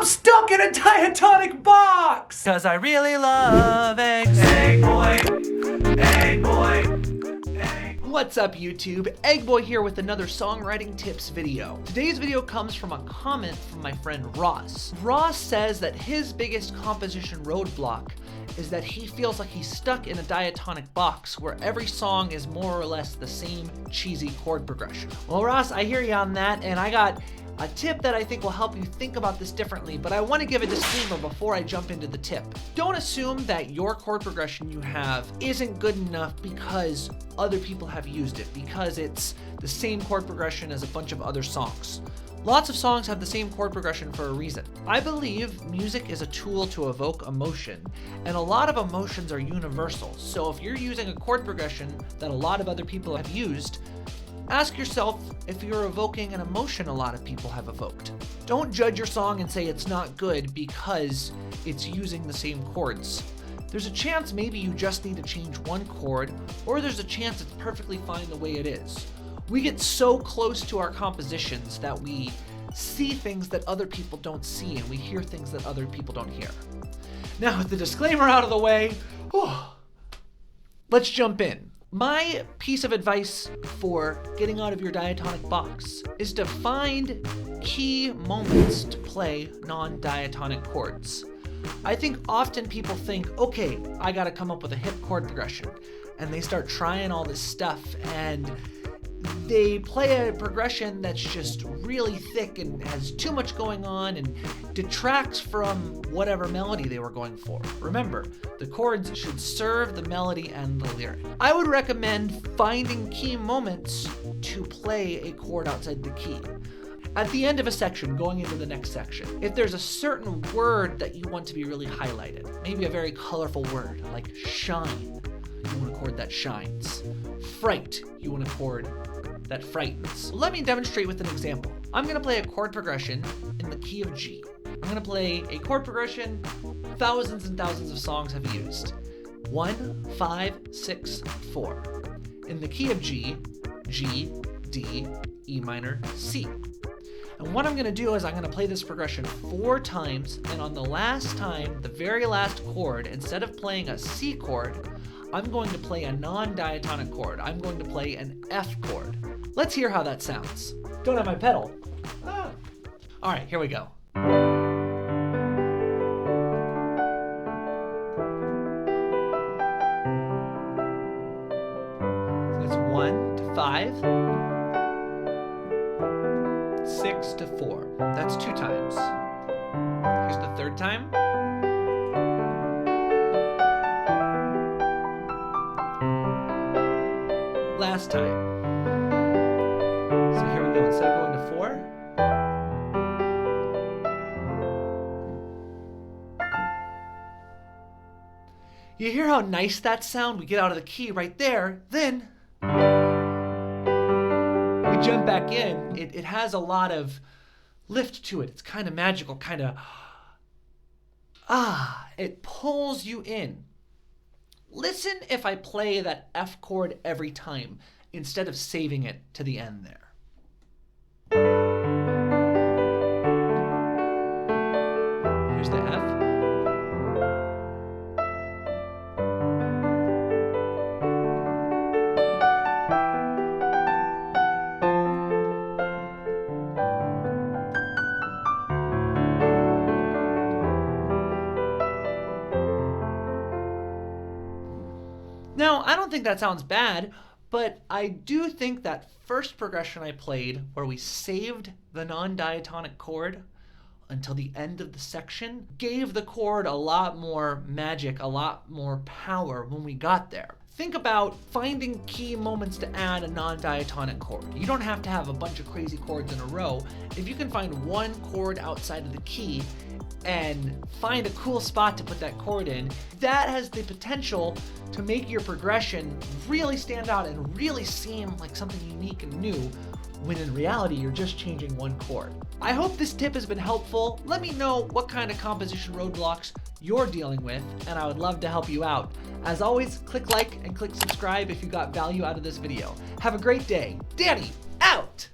stuck in a diatonic box! Cause I really love eggs. Egg boy, egg boy. What's up YouTube? Egg Boy here with another songwriting tips video. Today's video comes from a comment from my friend Ross. Ross says that his biggest composition roadblock is that he feels like he's stuck in a diatonic box where every song is more or less the same cheesy chord progression. Well Ross, I hear you on that, and I got a tip that I think will help you think about this differently, but I want to give a disclaimer before I jump into the tip. Don't assume that your chord progression you have isn't good enough because other people have used it, because it's the same chord progression as a bunch of other songs. Lots of songs have the same chord progression for a reason. I believe music is a tool to evoke emotion, and a lot of emotions are universal. So if you're using a chord progression that a lot of other people have used, ask yourself if you're evoking an emotion a lot of people have evoked. Don't judge your song and say it's not good because it's using the same chords. There's a chance maybe you just need to change one chord, or there's a chance it's perfectly fine the way it is. We get so close to our compositions that we see things that other people don't see, and we hear things that other people don't hear. Now, with the disclaimer out of the way, let's jump in. My piece of advice for getting out of your diatonic box is to find key moments to play non-diatonic chords. I think often people think, okay, I gotta come up with a hip chord progression, and they start trying all this stuff, and they play a progression that's just really thick and has too much going on and detracts from whatever melody they were going for. Remember, the chords should serve the melody and the lyric. I would recommend finding key moments to play a chord outside the key. At the end of a section, going into the next section, if there's a certain word that you want to be really highlighted, maybe a very colorful word like shine, you want a chord that shines. Fright, you want a chord that frightens. Let me demonstrate with an example. I'm gonna play a chord progression in the key of G. I'm gonna play a chord progression thousands and thousands of songs have used. 1, 5, 6, 4. In the key of G, G, D, E minor, C. And what I'm gonna do is I'm gonna play this progression 4 times, and on the last time, the very last chord, instead of playing a C chord, I'm going to play a non-diatonic chord. I'm going to play an F chord. Let's hear how that sounds. Don't have my pedal. All right, here we go. So that's 1 to 5, 6 to 4. That's 2 times. Here's the 3rd time. Last time. So here we go, instead of going to 4, you hear how nice that sound? We get out of the key right there, then we jump back in. It has a lot of lift to it. It's kind of magical, kind of, it pulls you in. Listen if I play that F chord every time instead of saving it to the end there. Here's the F. Now, I don't think that sounds bad, but I do think that first progression I played where we saved the non-diatonic chord until the end of the section gave the chord a lot more magic, a lot more power when we got there. Think about finding key moments to add a non-diatonic chord. You don't have to have a bunch of crazy chords in a row. If you can find one chord outside of the key and find a cool spot to put that chord in, that has the potential to make your progression really stand out and really seem like something unique and new, when in reality you're just changing one chord. I hope this tip has been helpful. Let me know what kind of composition roadblocks you're dealing with, and I would love to help you out. As always, click like and click subscribe if you got value out of this video. Have a great day. Danny, out!